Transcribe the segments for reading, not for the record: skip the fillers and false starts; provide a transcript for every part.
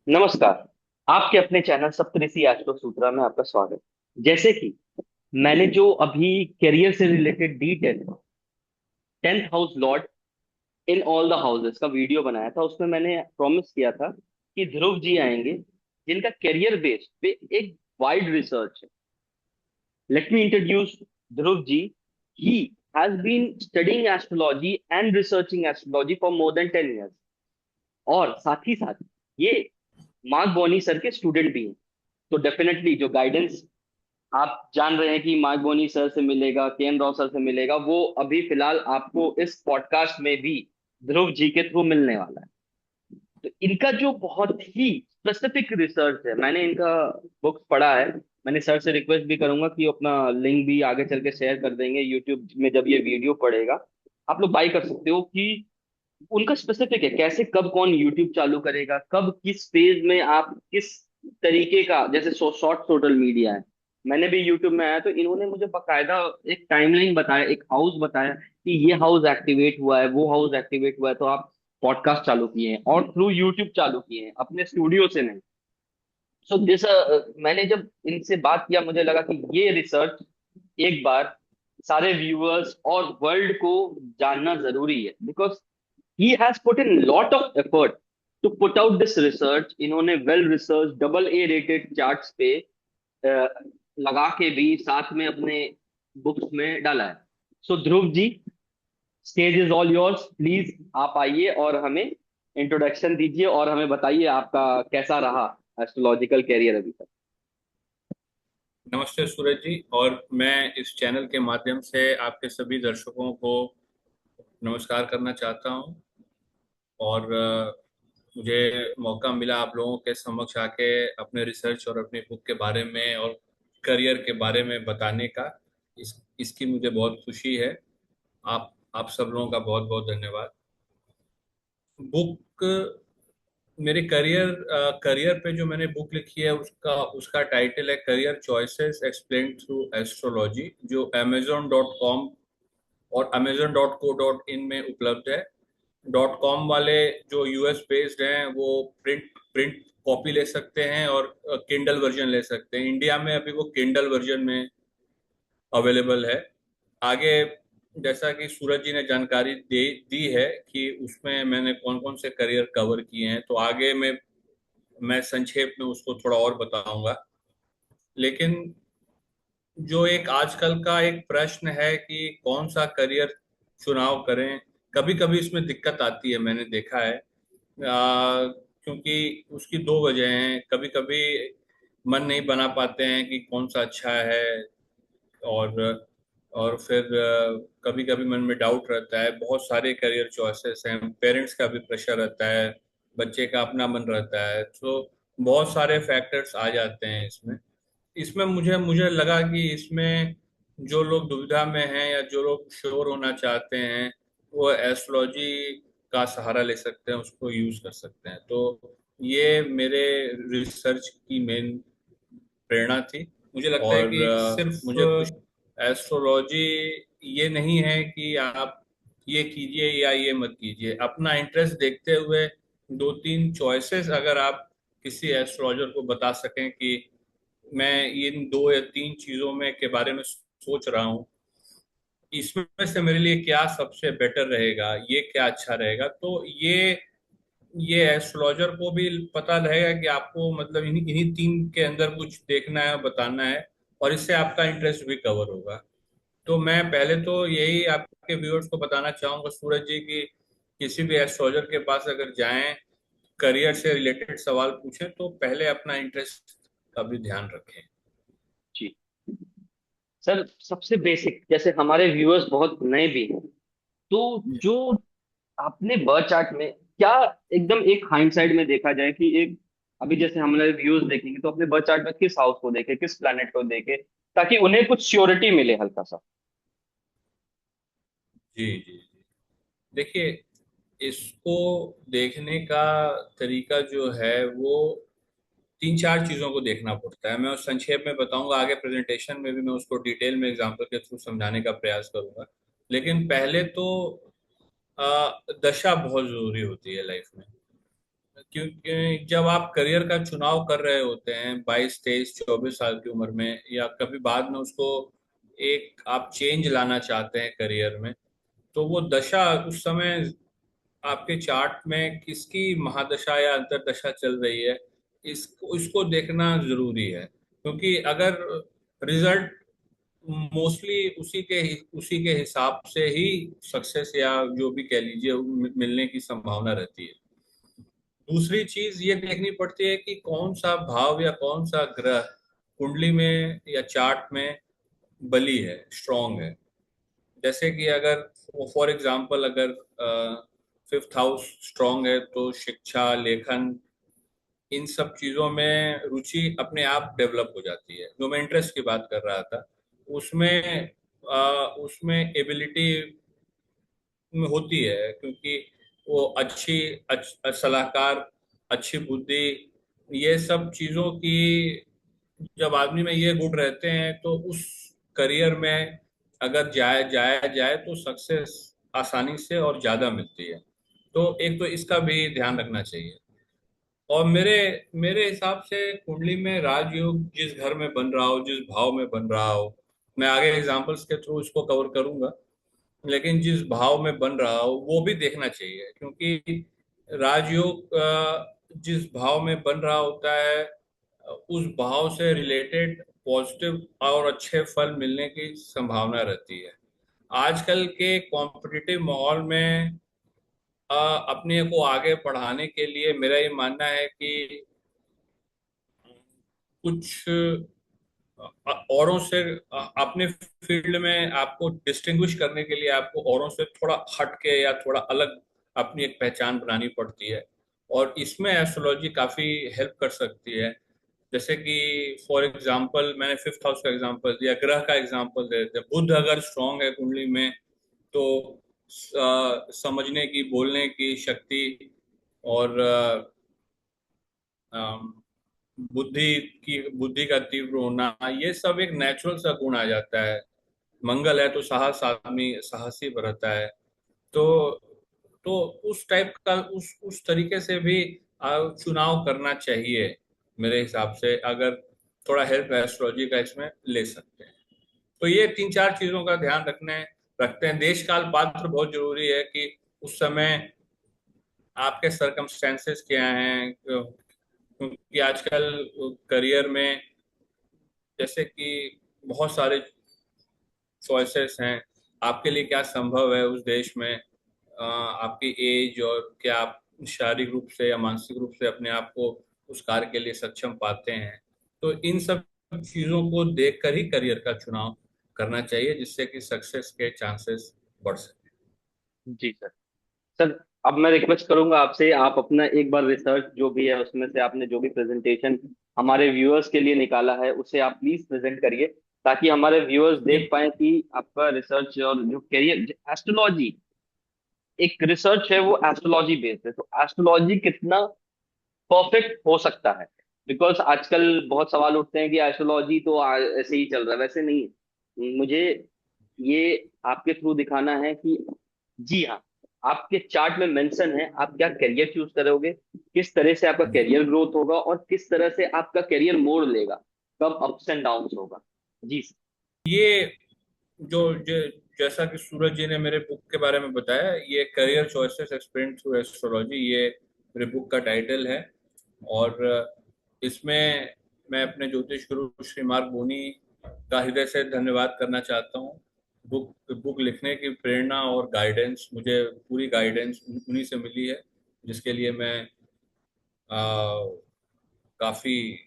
नमस्कार। आपके अपने चैनल सप्तऋषि एस्ट्रो सूत्रा में आपका स्वागत। जैसे कि मैंने जो अभी करियर से related tenth house Lord in all the houses का वीडियो बनाया था, उसमें मैंने प्रॉमिस किया था कि ध्रुव जी आएंगे जिनका करियर बेस पे एक वाइड रिसर्च है। Let me introduce Dhruv ji. He has been studying astrology and researching astrology for more than 10 years, और साथ ही साथ ये मार्क बॉनी सर के स्टूडेंट भी हैं। तो डेफिनेटली जो गाइडेंस आप जान रहे हैं कि मार्क बोनी सर से मिलेगा, के एन राव सर से मिलेगा, वो अभी फिलहाल आपको इस पॉडकास्ट में भी ध्रुव जी के थ्रू मिलने वाला है। तो इनका जो बहुत ही स्पेसिफिक रिसर्च है, मैंने इनका बुक पढ़ा है। मैंने सर से रिक्वेस्ट भी करूंगा कि वो अपना लिंक भी आगे चल के शेयर कर देंगे यूट्यूब में, जब ये वीडियो पड़ेगा आप लोग बाई कर सकते हो कि उनका स्पेसिफिक है कैसे कब कौन यूट्यूब चालू करेगा, कब किस फेज में आप किस तरीके का, जैसे शॉर्ट सोशल मीडिया है। मैंने भी यूट्यूब में आया तो इन्होंने मुझे बकायदा एक टाइमलाइन बताया, एक हाउस बताया कि ये हाउस एक्टिवेट हुआ है, वो हाउस एक्टिवेट हुआ है, तो आप पॉडकास्ट चालू किए हैं और थ्रू यूट्यूब चालू किए हैं, अपने स्टूडियो से नहीं। सो दिस मैंने जब इनसे बात किया मुझे लगा कि ये रिसर्च एक बार सारे व्यूअर्स और वर्ल्ड को जानना जरूरी है, because he has put in lot of effort to put out this research। इन्होंने well research double A rated charts पे अ, लगा के भी साथ में अपने बुक्स में डाला है। So Dhruv ji, stage is all yours, please आप आइए और हमें इंट्रोडक्शन दीजिए और हमें बताइए आपका कैसा रहा एस्ट्रोलॉजिकल कैरियर अभी तक। नमस्ते सूरज जी। और मैं इस चैनल के माध्यम से आपके सभी दर्शकों को नमस्कार करना चाहता हूं। और मुझे मौका मिला आप लोगों के समक्ष आके अपने रिसर्च और अपनी बुक के बारे में और करियर के बारे में बताने का इसकी मुझे बहुत खुशी है। आप सब लोगों का बहुत बहुत धन्यवाद। बुक मेरे करियर पे जो मैंने बुक लिखी है उसका उसका टाइटल है career choices explain through astrology, जो amazon.com और amazon.co.in में उपलब्ध है। डॉट कॉम वाले जो यूएस बेस्ड हैं वो प्रिंट प्रिंट कॉपी ले सकते हैं और किंडल वर्जन ले सकते हैं। इंडिया में अभी वो किंडल वर्जन में अवेलेबल है। आगे जैसा कि सूरज जी ने जानकारी दे दी है कि उसमें मैंने कौन कौन से करियर कवर किए हैं, तो आगे मैं संक्षेप में उसको थोड़ा और बताऊंगा। लेकिन जो एक आजकल का एक प्रश्न है कि कौन सा करियर चुनाव करें, कभी कभी इसमें दिक्कत आती है, मैंने देखा है। क्योंकि उसकी दो वजह हैं। कभी कभी मन नहीं बना पाते हैं कि कौन सा अच्छा है। और और फिर कभी कभी मन में डाउट रहता है। बहुत सारे करियर चॉइसेस हैं, पेरेंट्स का भी प्रेशर रहता है, बच्चे का अपना मन रहता है, तो बहुत सारे फैक्टर्स आ जाते हैं इसमें। इसमें मुझे मुझे लगा कि इसमें जो लोग दुविधा में हैं या जो लोग श्योर होना चाहते हैं वो एस्ट्रोलॉजी का सहारा ले सकते हैं, उसको यूज कर सकते हैं। तो ये मेरे रिसर्च की मेन प्रेरणा थी। मुझे लगता है और कि सिर्फ मुझे खुश एस्ट्रोलॉजी ये नहीं है कि आप ये कीजिए या ये मत कीजिए। अपना इंटरेस्ट देखते हुए दो तीन चॉइसेस अगर आप किसी एस्ट्रोलॉजर को बता सकें कि मैं इन दो या तीन चीजों में के बारे में सोच रहा हूँ, इसमें से मेरे लिए क्या सबसे बेटर रहेगा, ये क्या अच्छा रहेगा, तो ये एस्ट्रोलॉजर को भी पता रहेगा कि आपको मतलब इन्हीं इन्हीं तीन के अंदर कुछ देखना है, बताना है, और इससे आपका इंटरेस्ट भी कवर होगा। तो मैं पहले तो यही आपके व्यूअर्स को बताना चाहूंगा सूरज जी कि किसी भी एस्ट्रोलॉजर के पास अगर जाएं, करियर से रिलेटेड सवाल पूछें, तो पहले अपना इंटरेस्ट का भी ध्यान रखें। जी सर, सबसे बेसिक, जैसे हमारे व्यूअर्स बहुत नए भी हैं, तो जो आपने बर्थ चार्ट में क्या, एकदम एक हाइंडसाइड में देखा जाए कि एक, अभी जैसे हमने व्यूज देखेंगे तो अपने बर्थ चार्ट में किस हाउस को देखे, किस प्लैनेट को देखे, ताकि उन्हें कुछ श्योरिटी मिले हल्का सा। जी जी जी। देखिए, इसको देखने का तरीका जो है वो तीन चार चीजों को देखना पड़ता है। मैं उस संक्षेप में बताऊंगा, आगे प्रेजेंटेशन में भी मैं उसको डिटेल में एग्जांपल के थ्रू समझाने का प्रयास करूंगा। लेकिन पहले तो दशा बहुत जरूरी होती है लाइफ में। क्योंकि जब आप करियर का चुनाव कर रहे होते हैं 22, 23, 24 साल की उम्र में, या कभी बाद में उसको एक आप चेंज लाना चाहते हैं करियर में, तो वो दशा उस समय आपके चार्ट में किसकी महादशा या अंतरदशा चल रही है, इसको देखना जरूरी है। क्योंकि अगर रिजल्ट मोस्टली उसी के हिसाब से ही सक्सेस या जो भी कह लीजिए मिलने की संभावना रहती है। दूसरी चीज ये देखनी पड़ती है कि कौन सा भाव या कौन सा ग्रह कुंडली में या चार्ट में बली है, स्ट्रांग है। जैसे कि अगर फॉर एग्जांपल अगर 5th हाउस स्ट्रांग है, तो शिक्षा, लेखन, इन सब चीजों में रुचि अपने आप डेवलप हो जाती है। जो मैं इंटरेस्ट की बात कर रहा था, उसमें उसमें एबिलिटी होती है, क्योंकि वो सलाहकार, अच्छी बुद्धि, ये सब चीजों की जब आदमी में ये गुण रहते हैं, तो उस करियर में अगर जाया जाया जाए तो सक्सेस आसानी से और ज्यादा मिलती है। तो एक तो इसका भी ध्यान रखना चाहिए। और मेरे मेरे हिसाब से कुंडली में राजयोग जिस घर में बन रहा हो, जिस भाव में बन रहा हो, मैं आगे एग्जांपल्स के थ्रू इसको कवर करूंगा, लेकिन जिस भाव में बन रहा हो वो भी देखना चाहिए। क्योंकि राजयोग जिस भाव में बन रहा होता है, उस भाव से रिलेटेड पॉजिटिव और अच्छे फल मिलने की संभावना रहती है। आजकल के कॉम्पिटिटिव माहौल में अपने को आगे बढ़ाने के लिए मेरा ये मानना है कि कुछ औरों से अपने फील्ड में आपको डिस्टिंग्विश करने के लिए आपको औरों से थोड़ा हट के या थोड़ा अलग अपनी एक पहचान बनानी पड़ती है। और इसमें एस्ट्रोलॉजी काफी हेल्प कर सकती है। जैसे कि फॉर एग्जांपल मैंने 5th हाउस का एग्जांपल दिया, ग्रह का एग्जांपल दे देते हैं। बुध अगर स्ट्रांग है कुंडली में, तो समझने की, बोलने की शक्ति और बुद्धि का तीव्र होना, ये सब एक नेचुरल सा गुण आ जाता है। मंगल है तो साहस, आदमी साहसी रहता है। तो तो उस टाइप का, उस तरीके से भी चुनाव करना चाहिए मेरे हिसाब से, अगर थोड़ा हेल्प एस्ट्रोलॉजी का इसमें ले सकते हैं। तो ये 3 4 चीजों का ध्यान रखते हैं। देश काल पात्र बहुत जरूरी है कि उस समय आपके सरकमस्टेंसेस क्या हैं, क्योंकि आजकल करियर में जैसे कि बहुत सारे चॉइसेस हैं। आपके लिए क्या संभव है उस देश में, आपकी एज, और क्या आप शारीरिक रूप से या मानसिक रूप से अपने आप को उस कार्य के लिए सक्षम पाते हैं। तो इन सब चीजों को देखकर ही करियर का चुनाव करना चाहिए, जिससे कि सक्सेस के चांसेस बढ़ सके। जी सर। सर, अब मैं रिक्वेस्ट करूंगा आपसे, आप अपना एक बार रिसर्च जो भी है उसमें से आपने जो भी प्रेजेंटेशन हमारे व्यूअर्स के लिए निकाला है उसे आप प्लीज प्रेजेंट करिए, ताकि हमारे व्यूअर्स देख जी। पाए कि आपका रिसर्च और जो करियर एस्ट्रोलॉजी एक रिसर्च है वो एस्ट्रोलॉजी बेस्ड है, तो एस्ट्रोलॉजी कितना परफेक्ट हो सकता है। बिकॉज आजकल बहुत सवाल उठते हैं कि एस्ट्रोलॉजी तो ऐसे ही चल रहा है, वैसे नहीं है। मुझे ये आपके थ्रू दिखाना है कि जी हाँ, आपके चार्ट में मेंशन है आप क्या करियर चूज करोगे, किस तरह से आपका करियर ग्रोथ होगा और किस तरह से आपका करियर मोड़ लेगा, कब अप्स एंड डाउन्स होगा। जी सर। ये जो जैसा कि सूरज जी ने मेरे बुक के बारे में बताया, ये career choices explained through astrology, ये मेरे बुक का टाइटल है। और इसमें मैं अपने ज्योतिष गुरु श्री मार्क बोनी का हृदय से धन्यवाद करना चाहता हूँ। बुक बुक लिखने की प्रेरणा और गाइडेंस, मुझे पूरी गाइडेंस उन्हीं से मिली है, जिसके लिए मैं काफ़ी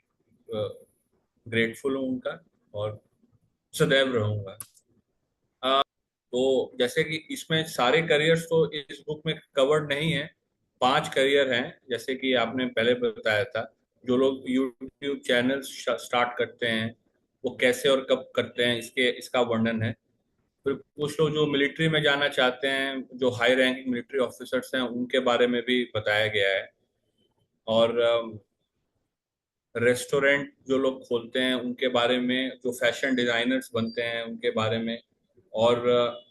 ग्रेटफुल हूँ उनका, और सदैव रहूंगा। तो जैसे कि इसमें सारे करियर्स तो इस बुक में कवर्ड नहीं है। 5 करियर हैं, जैसे कि आपने पहले बताया था। जो लोग यूट्यूब चैनल स्टार्ट करते हैं, वो कैसे और कब करते हैं, इसका वर्णन है। फिर कुछ लोग जो मिलिट्री में जाना चाहते हैं, जो हाई रैंकिंग मिलिट्री ऑफिसर्स हैं, उनके बारे में भी बताया गया है। और रेस्टोरेंट जो लोग खोलते हैं उनके बारे में, जो फैशन डिजाइनर्स बनते हैं उनके बारे में, और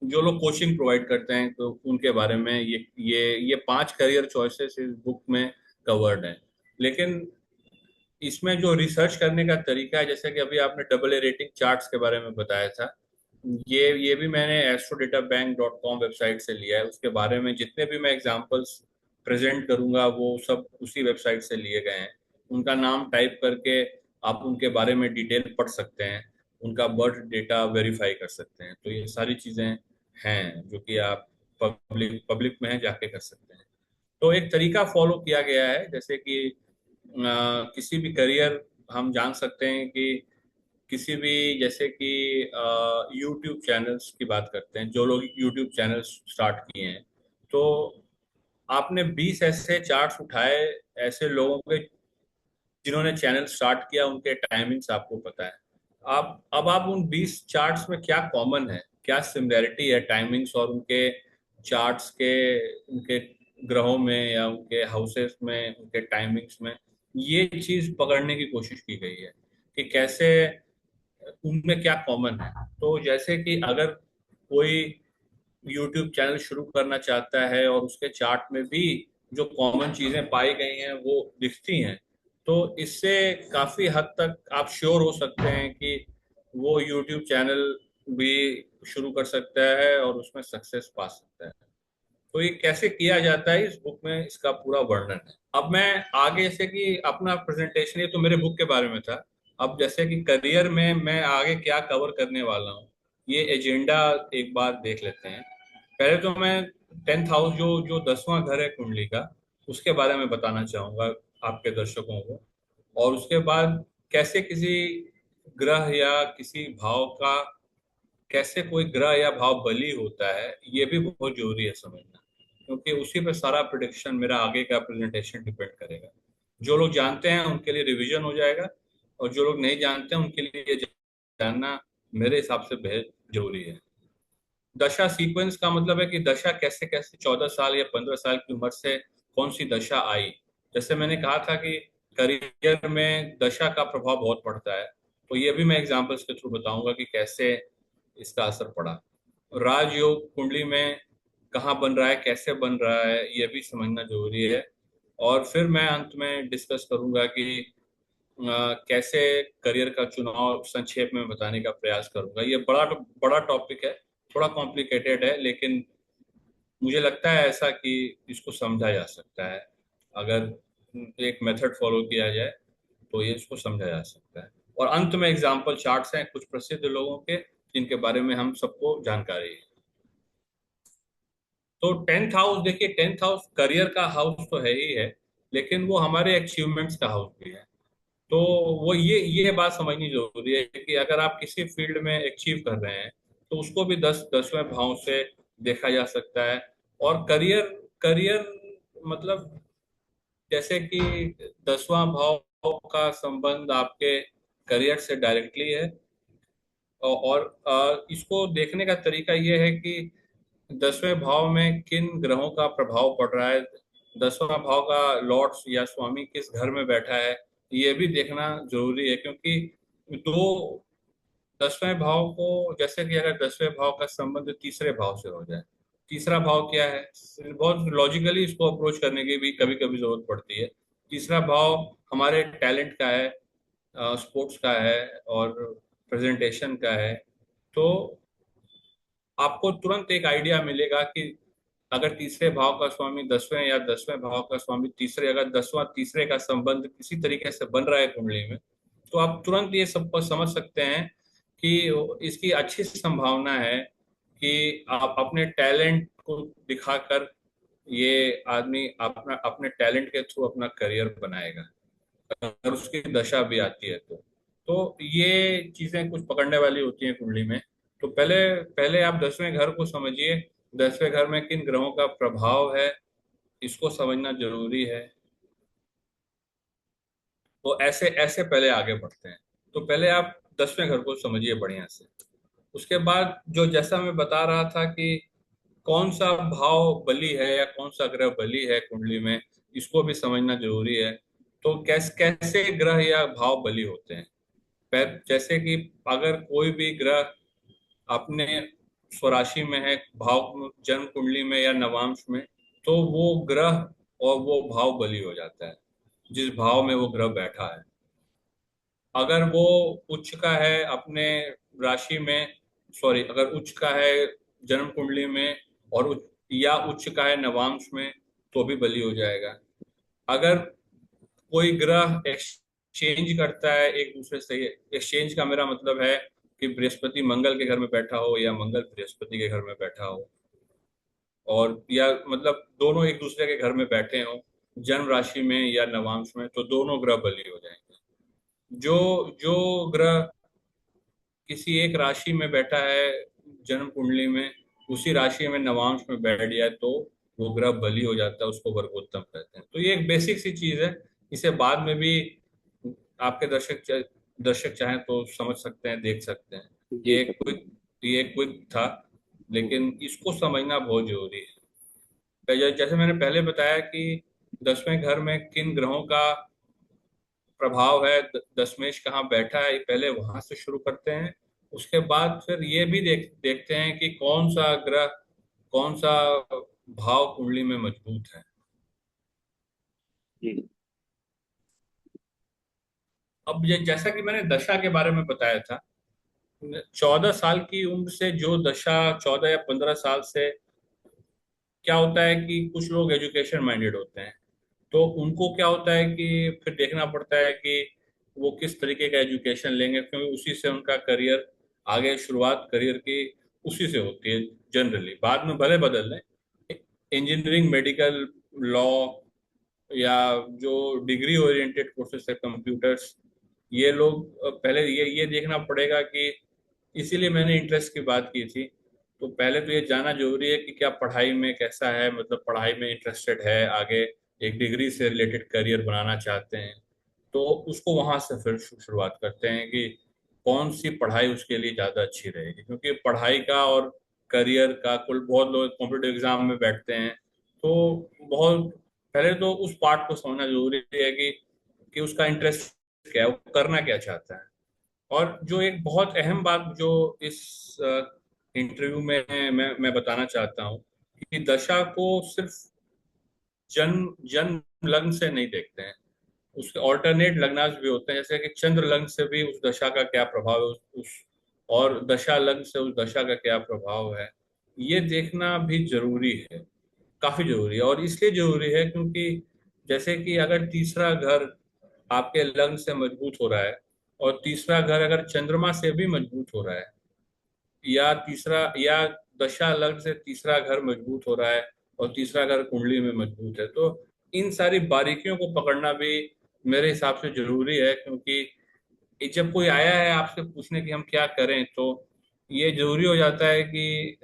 जो लोग कोचिंग प्रोवाइड करते हैं तो उनके बारे में ये 5 करियर चॉइसेस इस बुक में कवर्ड है। लेकिन इसमें जो रिसर्च करने का तरीका है, जैसे कि अभी आपने डबल ए रेटिंग चार्ट्स के बारे में बताया था, ये भी मैंने astrodatabank.com वेबसाइट से लिया है। उसके बारे में जितने भी मैं एग्जांपल्स प्रेजेंट करूंगा वो सब उसी वेबसाइट से लिए गए हैं। उनका नाम टाइप करके आप उनके बारे में डिटेल पढ़ सकते हैं, उनका बर्थ डेटा वेरीफाई कर सकते हैं। तो ये सारी चीजें हैं जो कि आप पब्लिक पब्लिक में जाके कर सकते हैं। तो एक तरीका फॉलो किया गया है, जैसे कि किसी भी करियर हम जान सकते हैं कि किसी भी, जैसे कि यूट्यूब चैनल्स की बात करते हैं, जो लोग यूट्यूब चैनल्स स्टार्ट किए हैं, तो आपने 20 ऐसे चार्ट्स उठाए ऐसे लोगों के जिन्होंने चैनल स्टार्ट किया, उनके टाइमिंग्स आपको पता है। आप अब आप उन 20 चार्ट्स में क्या कॉमन है, क्या सिमिलैरिटी है टाइमिंग्स और उनके चार्ट्स के, उनके ग्रहों में या उनके हाउसेस में, उनके टाइमिंग्स में, ये चीज पकड़ने की कोशिश की गई है कि कैसे उनमें क्या कॉमन है। तो जैसे कि अगर कोई यूट्यूब चैनल शुरू करना चाहता है और उसके चार्ट में भी जो कॉमन चीजें पाई गई हैं वो दिखती हैं, तो इससे काफी हद तक आप श्योर हो सकते हैं कि वो यूट्यूब चैनल भी शुरू कर सकता है और उसमें सक्सेस पा सकता है। तो ये कैसे किया जाता है इस बुक में इसका पूरा वर्णन है। अब मैं आगे, जैसे कि अपना प्रेजेंटेशन, ये तो मेरे बुक के बारे में था। अब जैसे कि करियर में मैं आगे क्या कवर करने वाला हूँ, ये एजेंडा एक बार देख लेते हैं। पहले तो मैं 10th हाउस, जो जो 10वां घर है कुंडली का, उसके बारे में बताना चाहूंगा आपके दर्शकों को। और उसके बाद कैसे किसी ग्रह या किसी भाव का, कैसे कोई ग्रह या भाव बली होता है, ये भी बहुत जरूरी है समझना, क्योंकि उसी पर सारा प्रिडिक्शन, मेरा आगे का प्रेजेंटेशन डिपेंड करेगा। जो लोग जानते हैं उनके लिए रिवीजन हो जाएगा, और जो लोग नहीं जानते हैं उनके लिए ये जानना मेरे हिसाब से बेहद जरूरी है। दशा सीक्वेंस का मतलब है कि दशा कैसे कैसे 14 साल या 15 साल की उम्र से कौन सी दशा आई। जैसे मैंने कहा था कि करियर में दशा का प्रभाव बहुत पड़ता है, तो ये भी मैं एग्जांपल्स के थ्रू बताऊंगा कि कैसे इसका असर पड़ा। राजयोग कुंडली में कहाँ बन रहा है, कैसे बन रहा है, ये भी समझना जरूरी है। और फिर मैं अंत में डिस्कस करूंगा कि कैसे करियर का चुनाव संक्षेप में बताने का प्रयास करूंगा। ये बड़ा बड़ा टॉपिक है, थोड़ा कॉम्प्लिकेटेड है, लेकिन मुझे लगता है ऐसा कि इसको समझा जा सकता है। अगर एक मेथड फॉलो किया जाए तो ये इसको समझा जा सकता है। और अंत में एग्जाम्पल चार्ट्स हैं कुछ प्रसिद्ध लोगों के, जिनके बारे में हम सबको जानकारी है। तो 10th हाउस, देखिए 10th हाउस करियर का हाउस तो है ही है, लेकिन वो हमारे अचीवमेंट्स का हाउस भी है। तो वो ये बात समझनी जरूरी है कि अगर आप किसी फील्ड में अचीव कर रहे हैं तो उसको भी 10वें भाव से देखा जा सकता है। और करियर करियर मतलब, जैसे कि 10वां भाव का संबंध आपके करियर से डायरेक्टली है। और इसको देखने का तरीका ये है कि 10वें भाव में किन ग्रहों का प्रभाव पड़ रहा है, 10वां भाव का लॉर्ड या स्वामी किस घर में बैठा है, ये भी देखना जरूरी है। क्योंकि दो 10वें भाव को, जैसे कि अगर 10वें भाव का संबंध तीसरे भाव से हो जाए, तीसरा भाव क्या है, बहुत लॉजिकली इसको अप्रोच करने की भी कभी कभी जरूरत पड़ती है। तीसरा भाव हमारे टैलेंट का है, स्पोर्ट्स का है और प्रेजेंटेशन का है। तो आपको तुरंत एक आइडिया मिलेगा कि अगर तीसरे भाव का स्वामी 10वें या 10वें भाव का स्वामी तीसरे, अगर 10वां तीसरे का संबंध किसी तरीके से बन रहा है कुंडली में, तो आप तुरंत ये सब समझ सकते हैं कि इसकी अच्छी संभावना है कि आप अपने टैलेंट को दिखाकर ये आदमी अपना अपने टैलेंट के थ्रू अपना करियर बनाएगा, अगर उसकी दशा भी आती है तो ये चीजें कुछ पकड़ने वाली होती हैं कुंडली में। तो पहले पहले आप 10वें घर को समझिए, 10वें घर में किन ग्रहों का प्रभाव है, इसको समझना जरूरी है। तो ऐसे ऐसे पहले आगे बढ़ते हैं। तो पहले आप 10वें घर को समझिए बढ़िया से। उसके बाद जो, जैसा मैं बता रहा था कि कौन सा भाव बली है या कौन सा ग्रह बली है कुंडली में, इसको भी समझना जरूरी है। तो कैसे ग्रह या भाव बली होते हैं, जैसे कि अगर कोई भी ग्रह अपने स्वराशि में है, भाव जन्म कुंडली में या नवांश में, तो वो ग्रह और वो भाव बली हो जाता है जिस भाव में वो ग्रह बैठा है। अगर वो उच्च का है अपने राशि में, सॉरी, अगर उच्च का है जन्म कुंडली में और या उच्च का है नवांश में, तो भी बली हो जाएगा। अगर कोई ग्रह एक्सचेंज करता है एक दूसरे से, एक्सचेंज का मेरा मतलब है कि बृहस्पति मंगल के घर में बैठा हो या मंगल बृहस्पति के घर में बैठा हो, और या मतलब दोनों एक दूसरे के घर में बैठे हो जन्म राशि में या नवांश में, तो दोनों ग्रह बली हो जाएंगे। जो जो ग्रह किसी एक राशि में बैठा है जन्म कुंडली में, उसी राशि में नवांश में बैठ जाए तो वो ग्रह बली हो जाता है, उसको वर्गोत्तम कहते हैं। तो ये एक बेसिक सी चीज है, इसे बाद में भी आपके दर्शक चाहें तो समझ सकते हैं, देख सकते हैं। जी ये क्विक था, लेकिन इसको समझना बहुत जरूरी है। जैसे मैंने पहले बताया कि 10वें घर में किन ग्रहों का प्रभाव है, दशमेश कहाँ बैठा है, पहले वहां से शुरू करते हैं। उसके बाद फिर ये भी देखते हैं कि कौन सा ग्रह कौन सा भाव कुंडली में मजबूत है। जी। अब ये जैसा कि मैंने दशा के बारे में बताया था, 14 साल की उम्र से जो दशा, 14 या 15 साल से क्या होता है कि कुछ लोग एजुकेशन माइंडेड होते हैं, तो उनको क्या होता है कि फिर देखना पड़ता है कि वो किस तरीके का एजुकेशन लेंगे, क्योंकि उसी से उनका करियर, आगे शुरुआत करियर की उसी से होती है जनरली। बाद में भले बदल लें, इंजीनियरिंग, मेडिकल, लॉ, या जो डिग्री ओरिएंटेड कोर्सेस है, कंप्यूटर्स, ये लोग पहले ये देखना पड़ेगा कि, इसीलिए मैंने इंटरेस्ट की बात की थी। तो पहले तो ये जानना जरूरी है कि क्या पढ़ाई में कैसा है, मतलब पढ़ाई में इंटरेस्टेड है, आगे एक डिग्री से रिलेटेड करियर बनाना चाहते हैं, तो उसको वहां से फिर शुरुआत करते हैं कि कौन सी पढ़ाई उसके लिए ज़्यादा अच्छी रहेगी। क्योंकि पढ़ाई का और करियर का, कुल बहुत लोग कॉम्पिटेटिव एग्जाम में बैठते हैं, तो बहुत पहले तो उस पार्ट को समझना जरूरी है कि उसका इंटरेस्ट क्या है, वो करना क्या चाहता है। और जो एक बहुत अहम बात जो इस इंटरव्यू में मैं बताना चाहता हूँ, कि दशा को सिर्फ जन्म जन्म लग्न से नहीं देखते हैं, उसके ऑल्टरनेट लग्नाज भी होते हैं, जैसे कि चंद्र लग्न से भी उस दशा का क्या प्रभाव है, और दशा लग्न से उस दशा का क्या प्रभाव है, ये देखना भी जरूरी है, काफी जरूरी है। और इसलिए जरूरी है क्योंकि जैसे कि अगर तीसरा घर आपके लग्न से मजबूत हो रहा है, और तीसरा घर अगर चंद्रमा से भी मजबूत हो रहा है, या तीसरा या दशा लग्न से तीसरा घर मजबूत हो रहा है और तीसरा घर कुंडली में मजबूत है, तो इन सारी बारीकियों को पकड़ना भी मेरे हिसाब से जरूरी है। क्योंकि जब कोई आया है आपसे पूछने की हम क्या करें, तो ये जरूरी हो जाता है कि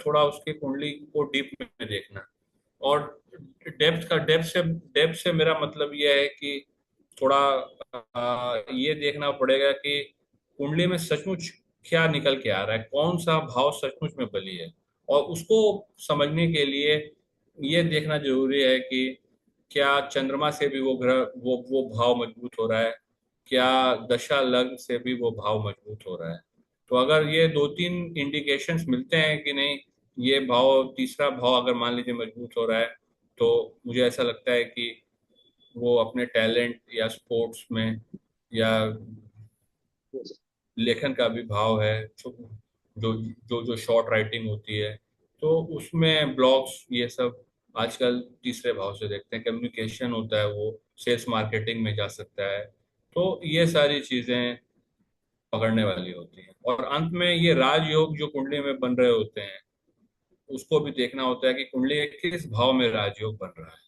थोड़ा उसकी कुंडली को डीप में देखना। और डेप्थ से मेरा मतलब ये है कि थोड़ा ये देखना पड़ेगा कि कुंडली में सचमुच क्या निकल के आ रहा है, कौन सा भाव सचमुच में बली है। और उसको समझने के लिए ये देखना जरूरी है कि क्या चंद्रमा से भी वो ग्रह वो भाव मजबूत हो रहा है, क्या दशा लग्न से भी वो भाव मजबूत हो रहा है। तो अगर ये दो तीन इंडिकेशंस मिलते हैं कि नहीं, ये भाव, तीसरा भाव अगर मान लीजिए मजबूत हो रहा है, तो मुझे ऐसा लगता है कि वो अपने टैलेंट या स्पोर्ट्स में, या लेखन का भी भाव है, जो जो शॉर्ट राइटिंग होती है, तो उसमें ब्लॉग्स ये सब आजकल तीसरे भाव से देखते हैं। कम्युनिकेशन होता है, वो सेल्स मार्केटिंग में जा सकता है। तो ये सारी चीजें पकड़ने वाली होती हैं। और अंत में ये राजयोग जो कुंडली में बन रहे होते हैं, उसको भी देखना होता है कि कुंडली के किस भाव में राजयोग बन रहा है।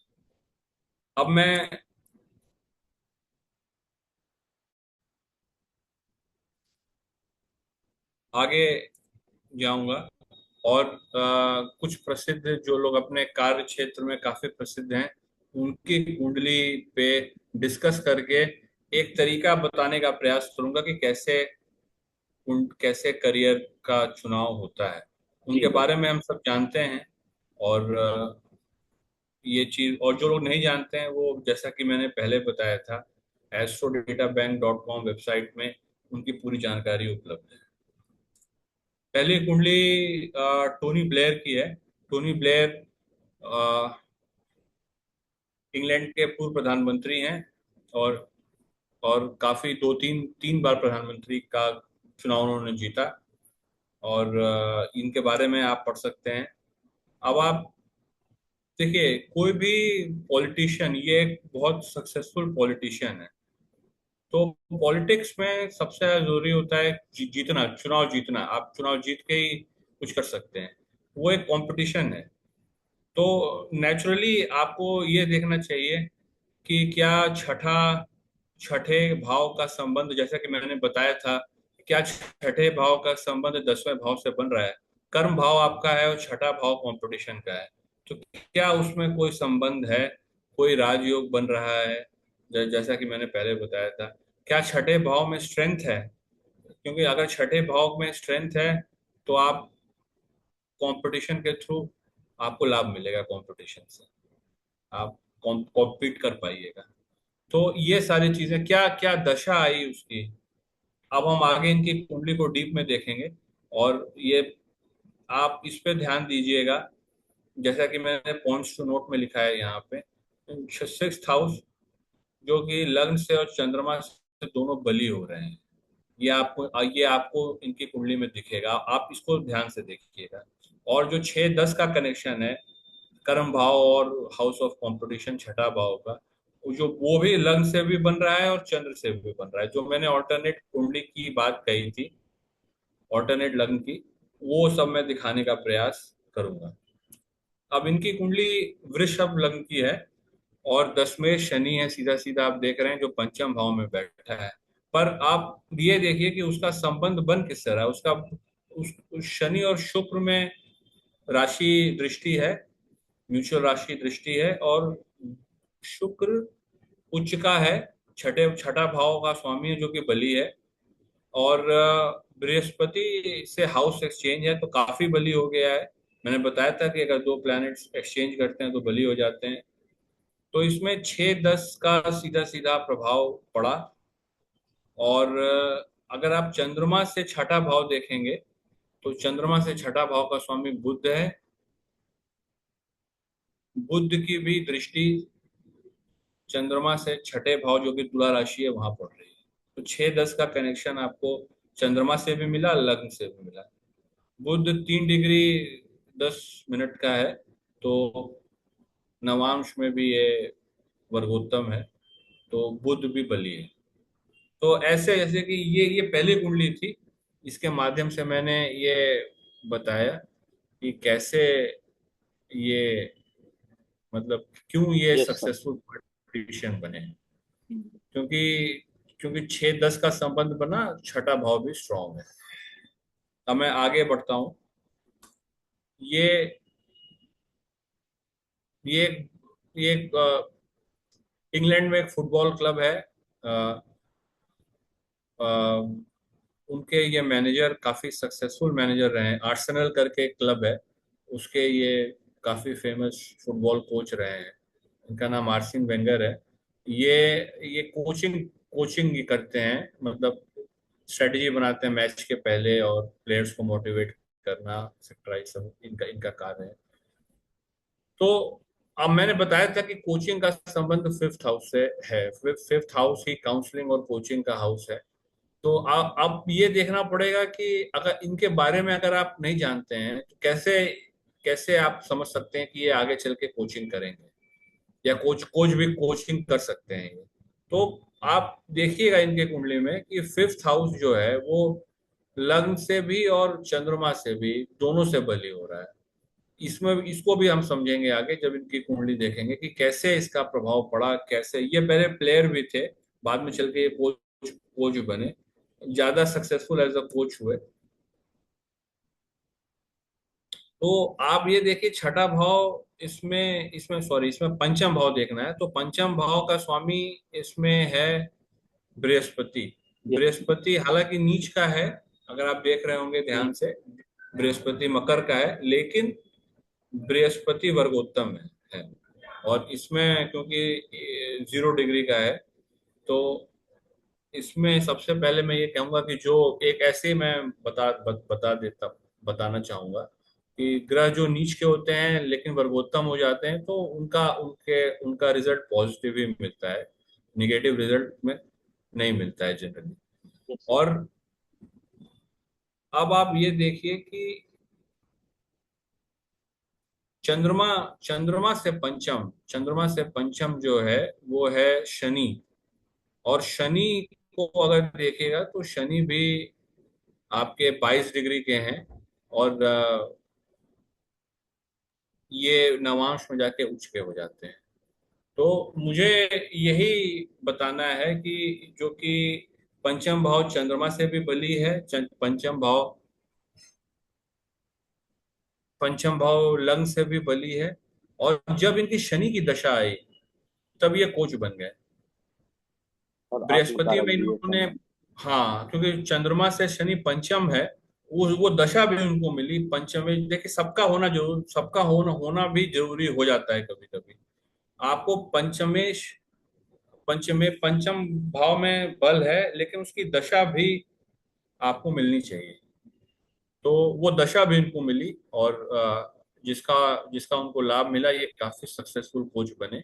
अब मैं आगे जाऊंगा, और कुछ प्रसिद्ध जो लोग अपने कार्य क्षेत्र में काफी प्रसिद्ध हैं, उनकी कुंडली पे डिस्कस करके एक तरीका बताने का प्रयास करूंगा कि कैसे करियर का चुनाव होता है। जी उनके बारे में हम सब जानते हैं। और ये चीज, और जो लोग नहीं जानते हैं, वो जैसा कि मैंने पहले बताया था, astrodatabank.com वेबसाइट में उनकी पूरी जानकारी उपलब्ध है। पहली कुंडली टोनी ब्लेयर की है। टोनी ब्लेयर इंग्लैंड के पूर्व प्रधानमंत्री हैं, और काफी दो तीन तीन बार प्रधानमंत्री का चुनाव उन्होंने जीता। और इनके बारे में आप पढ़ सकते हैं। अब आप देखिए, कोई भी पॉलिटिशियन, ये एक बहुत सक्सेसफुल पॉलिटिशियन है। तो पॉलिटिक्स में सबसे ज्यादा जरूरी होता है जीतना, चुनाव जीतना। आप चुनाव जीत के ही कुछ कर सकते हैं। वो एक कंपटीशन है। तो नेचुरली आपको ये देखना चाहिए कि क्या छठे भाव का संबंध, जैसा कि मैंने बताया था, क्या छठे भाव का संबंध 10वें भाव से बन रहा है। कर्म भाव आपका है और छठा भाव कंपटीशन का है। तो क्या उसमें कोई संबंध है, कोई राजयोग बन रहा है, जैसा कि मैंने पहले बताया था। क्या छठे भाव में स्ट्रेंथ है, क्योंकि अगर छठे भाव में स्ट्रेंथ है तो आप कंपटीशन के थ्रू आपको लाभ मिलेगा, कंपटीशन से आप कॉम्पीट कर पाइएगा। तो ये सारी चीजें, क्या क्या दशा आई उसकी, अब हम आगे इनकी कुंडली को डीप में देखेंगे। और ये आप इस पे ध्यान दीजिएगा, जैसा कि मैंने पॉइंट्स टू नोट में लिखा है यहाँ पे। 6th हाउस जो कि लग्न से और चंद्रमा से दोनों बली हो रहे हैं, ये आपको इनकी कुंडली में दिखेगा। आप इसको ध्यान से देखिएगा। और जो 6-10 का कनेक्शन है, कर्म भाव और हाउस ऑफ कंपटीशन छठा भाव का, वो भी लग्न से भी बन रहा है और चंद्र से भी बन रहा है। जो मैंने ऑल्टरनेट कुंडली की बात कही थी, ऑल्टरनेट लग्न की, वो सब मैं दिखाने का प्रयास करूंगा। अब इनकी कुंडली वृषभ लग्न की है, और 10वें शनि है, सीधा सीधा आप देख रहे हैं, जो पंचम भाव में बैठा है। पर आप ये देखिए कि उसका संबंध बन किससे रहा है। उस शनि और शुक्र में राशि दृष्टि है, म्यूचुअल राशि दृष्टि है। और शुक्र उच्च का है, छठा भाव का स्वामी है, जो कि बली है। और बृहस्पति से हाउस एक्सचेंज है, तो काफी बली हो गया है। मैंने बताया था कि अगर दो प्लैनेट्स एक्सचेंज करते हैं तो बली हो जाते हैं। तो इसमें 6-10 का सीधा सीधा प्रभाव पड़ा। और अगर आप चंद्रमा से छठा भाव देखेंगे, तो चंद्रमा से छठा भाव का स्वामी बुध है। बुध की भी दृष्टि चंद्रमा से छठे भाव, जो कि तुला राशि है, वहां पड़ रही है। तो 6-10 का कनेक्शन आपको चंद्रमा से भी मिला, लग्न से भी मिला। बुध 3 डिग्री 10 मिनट का है, तो नवांश में भी ये वर्गोत्तम है। तो बुध भी बली है। तो ऐसे जैसे कि ये पहली कुंडली थी, इसके माध्यम से मैंने ये बताया कि कैसे ये, मतलब क्यों ये यस सर। सक्सेसफुल पॉलिटिशियन बने। क्योंकि क्योंकि 6-10 का संबंध बना, छठा भाव भी स्ट्रांग है। अब मैं आगे बढ़ता हूँ। ये ये ये इंग्लैंड में एक फुटबॉल क्लब है। अ, अ, उनके ये मैनेजर काफी सक्सेसफुल मैनेजर रहे हैं। आर्सेनल करके एक क्लब है, उसके ये काफी फेमस फुटबॉल कोच रहे हैं। इनका नाम आर्सेन वेंगर है। ये ये कोचिंग कोचिंग ही करते हैं, मतलब स्ट्रेटजी बनाते हैं मैच के पहले, और प्लेयर्स को मोटिवेट करना, एक्सेट्रा, सब इनका इनका कार्य है। तो अब मैंने बताया था कि कोचिंग का संबंध 5th हाउस से है। 5th हाउस ही काउंसलिंग और कोचिंग का हाउस है। तो अब ये देखना पड़ेगा कि अगर इनके बारे में अगर आप नहीं जानते हैं, तो कैसे कैसे आप समझ सकते हैं कि ये आगे चल के कोचिंग करेंगे, या कोच कोच भी कोचिंग कर सकते हैं ये। तो आप देखिएगा इनके कुंडली में कि 5th हाउस जो है वो लग्न से भी और चंद्रमा से भी, दोनों से बली हो रहा है। इसमें इसको भी हम समझेंगे आगे, जब इनकी कुंडली देखेंगे कि कैसे इसका प्रभाव पड़ा। कैसे ये पहले प्लेयर भी थे, बाद में चल के ये कोच कोच बने, ज्यादा सक्सेसफुल एज अ कोच हुए। तो आप ये देखिए, छठा भाव इसमें इसमें सॉरी, इसमें पंचम भाव देखना है। तो पंचम भाव का स्वामी इसमें है बृहस्पति। यस। बृहस्पति हालांकि नीच का है, अगर आप देख रहे होंगे ध्यान से, बृहस्पति मकर का है, लेकिन बृहस्पति वर्गोत्तम है। और इसमें क्योंकि 0 डिग्री का है, तो इसमें सबसे पहले मैं ये कहूंगा कि जो एक ऐसे मैं बता देता हूँ बताना चाहूंगा कि ग्रह जो नीच के होते हैं लेकिन वर्गोत्तम हो जाते हैं, तो उनका उनके उनका रिजल्ट पॉजिटिव ही मिलता है, निगेटिव रिजल्ट में नहीं मिलता है जनरली। Yes sir. और अब आप ये देखिए कि चंद्रमा चंद्रमा से पंचम जो है वो है शनि। और शनि को अगर देखिएगा तो शनि भी आपके 22 डिग्री के हैं, और ये नवांश में जाके उच्च के हो जाते हैं। तो मुझे यही बताना है कि जो कि पंचम भाव चंद्रमा से भी बली है, पंचम भाव लग्न से भी बली है। और जब इनकी शनि की दशा आई तब ये कोच बन गए। और आपने बृहस्पति कारक में दिए इन्होंने, समय। हाँ, क्योंकि चंद्रमा से शनि पंचम है, वो दशा भी उनको मिली पंचम में। देखिए, सबका होना होना भी जरूरी हो जाता है कभी कभी। आपको पंचम भाव में बल है, लेकिन उसकी दशा भी आपको मिलनी चाहिए। तो वो दशा भी इनको मिली, और जिसका जिसका उनको लाभ मिला, ये काफी सक्सेसफुल कोच बने।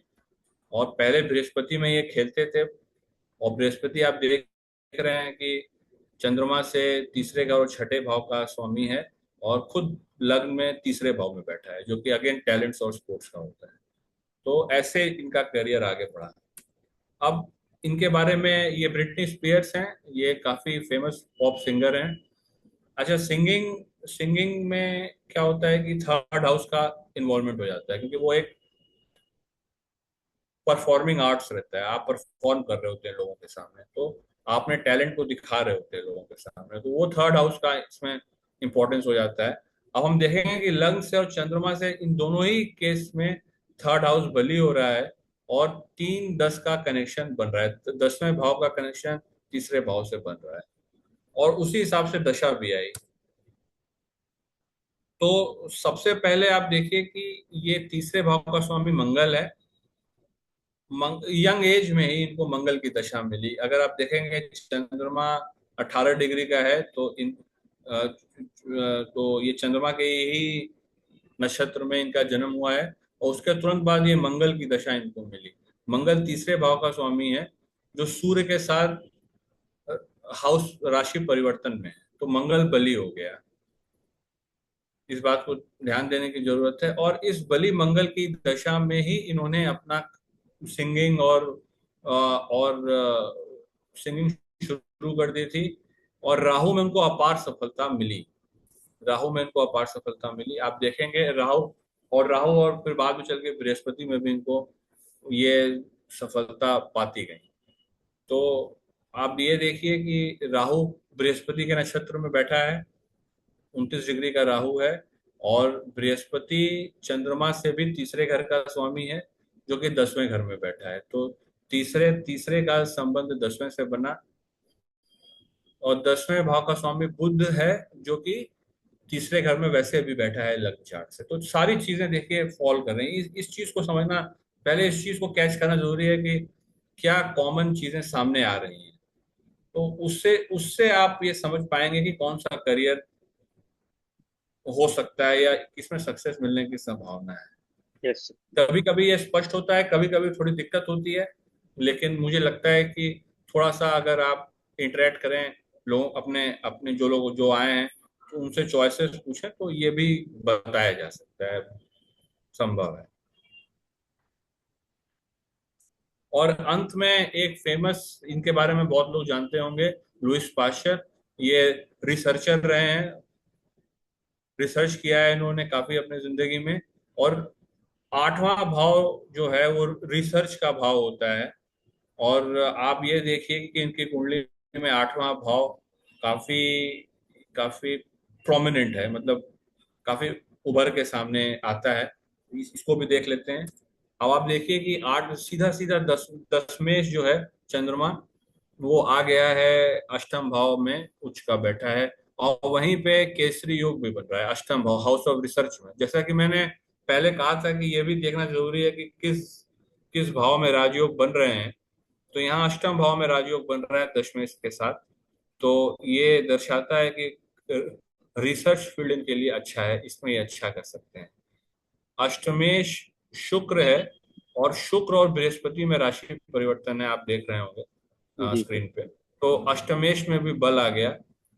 और पहले बृहस्पति में ये खेलते थे। और बृहस्पति आप देख रहे हैं कि चंद्रमा से तीसरे का और छठे भाव का स्वामी है, और खुद लग्न में तीसरे भाव में बैठा है, जो कि अगेन टैलेंट्स और स्पोर्ट्स का होता है। तो ऐसे इनका करियर आगे बढ़ा। अब इनके बारे में, ये ब्रिटनी स्पीयर्स हैं, ये काफी फेमस पॉप सिंगर हैं। अच्छा, सिंगिंग सिंगिंग में क्या होता है कि थर्ड हाउस का इन्वॉल्वमेंट हो जाता है, क्योंकि वो एक परफॉर्मिंग आर्ट्स रहता है। आप परफॉर्म कर रहे होते हैं लोगों के सामने, तो आपने टैलेंट को दिखा रहे होते हैं लोगों के सामने, तो वो थर्ड हाउस का इसमें इंपॉर्टेंस हो जाता है। अब हम देखेंगे कि लग्न से और चंद्रमा से, इन दोनों ही केस में थर्ड हाउस बली हो रहा है, और 3-10 का कनेक्शन बन रहा है, तो 10वें भाव का कनेक्शन तीसरे भाव से बन रहा है, और उसी हिसाब से दशा भी आई। तो सबसे पहले आप देखिए कि ये तीसरे भाव का स्वामी मंगल है। यंग एज में ही इनको मंगल की दशा मिली। अगर आप देखेंगे चंद्रमा 18 डिग्री का है, तो ये चंद्रमा के ही नक्षत्र में इनका जन्म हुआ है, और उसके तुरंत बाद ये मंगल की दशा इनको मिली। मंगल तीसरे भाव का स्वामी है, जो सूर्य के साथ हाउस राशि परिवर्तन में है, तो मंगल बली हो गया। इस बात को ध्यान देने की जरूरत है। और इस बली मंगल की दशा में ही इन्होंने अपना सिंगिंग और सिंगिंग शुरू कर दी थी। और राहु में इनको अपार सफलता मिली। आप देखेंगे राहु और फिर बाद में चल के बृहस्पति में भी इनको ये सफलता पाती गई। तो आप ये देखिए कि राहु बृहस्पति के नक्षत्र में बैठा है, 29 डिग्री का राहु है। और बृहस्पति चंद्रमा से भी तीसरे घर का स्वामी है, जो कि 10वें घर में बैठा है। तो तीसरे तीसरे का संबंध 10वें से बना। और 10वें भाव का स्वामी बुध है, जो कि तीसरे घर में वैसे भी बैठा है लग्न चार्ट से। तो सारी चीजें देखिए फॉल कर रही हैं। इस चीज को समझना, पहले इस चीज को कैच करना जरूरी है कि क्या कॉमन चीजें सामने आ रही हैं। तो उससे उससे आप ये समझ पाएंगे कि कौन सा करियर हो सकता है, या किसमें सक्सेस मिलने की संभावना है। यस। कभी कभी ये स्पष्ट होता है, कभी कभी थोड़ी दिक्कत होती है। लेकिन मुझे लगता है कि थोड़ा सा अगर आप इंटरेक्ट करें, लोग अपने अपने जो लोग जो आए हैं, तो उनसे चॉइसेस पूछें, तो ये भी बताया जा सकता है, संभव है। और अंत में एक फेमस, इनके बारे में बहुत लोग जानते होंगे, लुइस पाश्चर। ये रिसर्चर रहे हैं, रिसर्च किया है इन्होंने काफी अपने जिंदगी में। और 8वां भाव जो है वो रिसर्च का भाव होता है। और आप ये देखिए कि इनकी कुंडली में 8वां भाव काफी काफी प्रोमिनेंट है, मतलब काफी उभर के सामने आता है। इसको भी देख लेते हैं। अब आप देखिए कि आठ सीधा सीधा दसमेश जो है चंद्रमा, वो आ गया है अष्टम भाव में, उच्च का बैठा है। और वहीं पे केसरी योग भी बन रहा है अष्टम भाव, हाउस ऑफ रिसर्च में। जैसा कि मैंने पहले कहा था कि यह भी देखना जरूरी है कि किस किस भाव में राजयोग बन रहे हैं। तो यहाँ अष्टम भाव में राजयोग बन रहा है दशमेश के साथ। तो ये दर्शाता है कि रिसर्च फील्ड इनके लिए अच्छा है, इसमें ये अच्छा कर सकते हैं। अष्टमेश शुक्र है, और शुक्र और बृहस्पति में राशि परिवर्तन है, आप देख रहे होंगे जी सर। स्क्रीन पे। तो अष्टमेश में भी बल आ गया,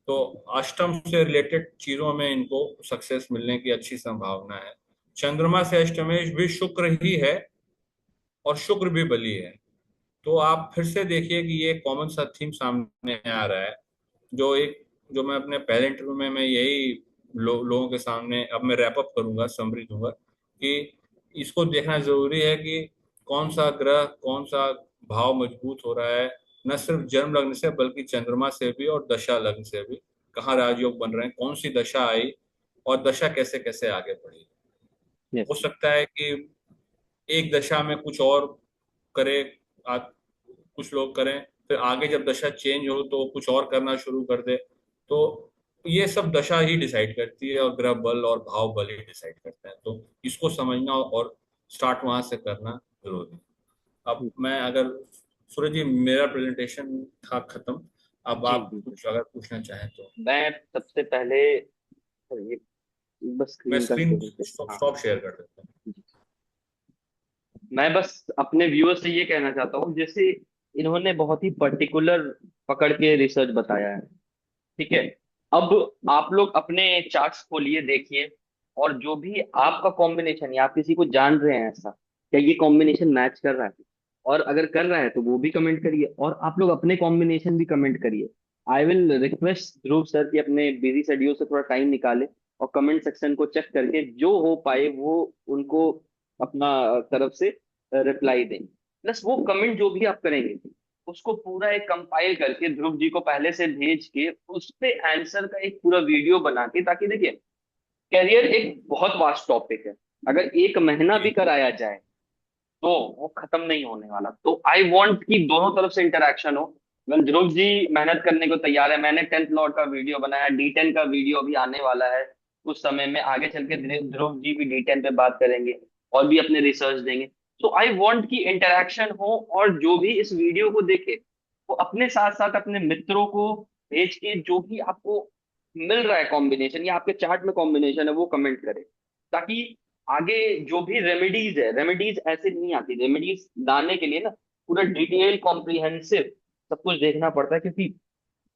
तो अष्टम से रिलेटेड चीजों में इनको सक्सेस मिलने की अच्छी संभावना है। चंद्रमा से अष्टमेश भी शुक्र ही है, और शुक्र भी बली है। तो आप फिर से देखिए कि ये कॉमन सा थीम सामने आ रहा है, जो मैं अपने पहले इंटरव्यू में मैं यही लोगों के सामने अब मैं रैप अप करूंगा, समरी दूंगा कि इसको देखना जरूरी है कि कौन सा ग्रह, कौन सा भाव मजबूत हो रहा है, न सिर्फ जन्म लग्न से बल्कि चंद्रमा से भी और दशा लग्न से भी, कहाँ राजयोग बन रहे हैं, कौन सी दशा आई, और दशा कैसे कैसे आगे बढ़ी। यस हो सर। सकता है कि एक दशा में कुछ और करे, कुछ लोग करें, फिर आगे जब दशा चेंज हो तो कुछ और करना शुरू कर दे। तो ये सब दशा ही डिसाइड करती है, और ग्रह बल और भाव बल ही डिसाइड करते हैं। तो इसको समझना और स्टार्ट वहां से करना जरूरी है। अब मैं अगर, सूरज जी मेरा प्रेजेंटेशन था खत्म, अब जी आप जी सर। कुछ अगर पूछना चाहें तो। मैं सबसे पहले, सर ये बस मैं स्क्रीन का स्क्रीन शेयर करके, हाँ हाँ। स्टॉप शेयर कर देता हूँ। जी। मैं बस अपने व्यूअर से ये कहना चाहता हूँ, जैसे इन्होंने बहुत ही पर्टिकुलर पकड़ के रिसर्च बताया है, ठीक है। अब आप लोग अपने चार्ट्स खोलिए, देखिए, और जो भी आपका कॉम्बिनेशन, या आप किसी को जान रहे हैं ऐसा, क्या ये कॉम्बिनेशन मैच कर रहा है, और अगर कर रहा है तो वो भी कमेंट करिए, और आप लोग अपने कॉम्बिनेशन भी कमेंट करिए। I will request Dhruv sir कि अपने बिजी शेड्यूल से थोड़ा टाइम निकाले, और कमेंट सेक्शन को चेक करके जो हो पाए वो उनको अपना तरफ से रिप्लाई दें। प्लस वो कमेंट जो भी आप करेंगे उसको पूरा एक कंपाइल करके ध्रुव जी को पहले से भेज के उस पे आंसर का एक पूरा वीडियो बना के, ताकि देखिए, कैरियर एक बहुत वास्ट टॉपिक है। अगर एक महीना भी जी कराया जाए तो वो खत्म नहीं होने वाला। तो आई वांट कि दोनों तरफ से इंटरेक्शन हो। वेल, ध्रुव जी मेहनत करने को तैयार है, मैंने 10th लॉट का वीडियो बनाया, D10 का वीडियो अभी आने वाला है कुछ समय में, आगे चल के ध्रुव जी भी D10 पे बात करेंगे और भी अपने रिसर्च देंगे। तो आई वांट कि इंटरेक्शन हो, और जो भी इस वीडियो को देखे वो अपने साथ साथ अपने मित्रों को भेज के जो भी आपको मिल रहा है कॉम्बिनेशन, या आपके चार्ट में कॉम्बिनेशन है, वो कमेंट करे, ताकि आगे जो भी रेमेडीज है, रेमेडीज ऐसे नहीं आती, रेमेडीज लाने के लिए ना पूरा डिटेल कॉम्प्रिहेंसिव सब कुछ देखना पड़ता है, क्योंकि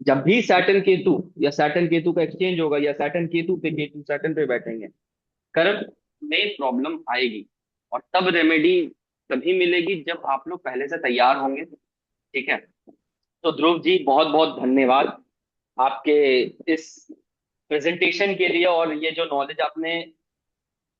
जब भी सैटर्न केतु या सैटर्न केतु का एक्सचेंज होगा, या सैटर्न केतु पे केतु सैटर्न पे बैठेंगे, कर्म में प्रॉब्लम आएगी। और तब रेमेडी तभी मिलेगी जब आप लोग पहले से तैयार होंगे, ठीक है। तो ध्रुव जी बहुत बहुत धन्यवाद आपके इस प्रेजेंटेशन के लिए, और ये जो नॉलेज आपने,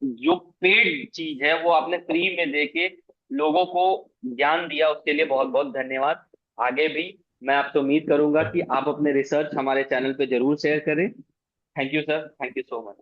जो पेड चीज है वो आपने फ्री में देके लोगों को ज्ञान दिया, उसके लिए बहुत बहुत धन्यवाद। आगे भी मैं आपसे उम्मीद करूंगा कि आप अपने रिसर्च हमारे चैनल पे जरूर शेयर करें। Thank you sir, thank you so much.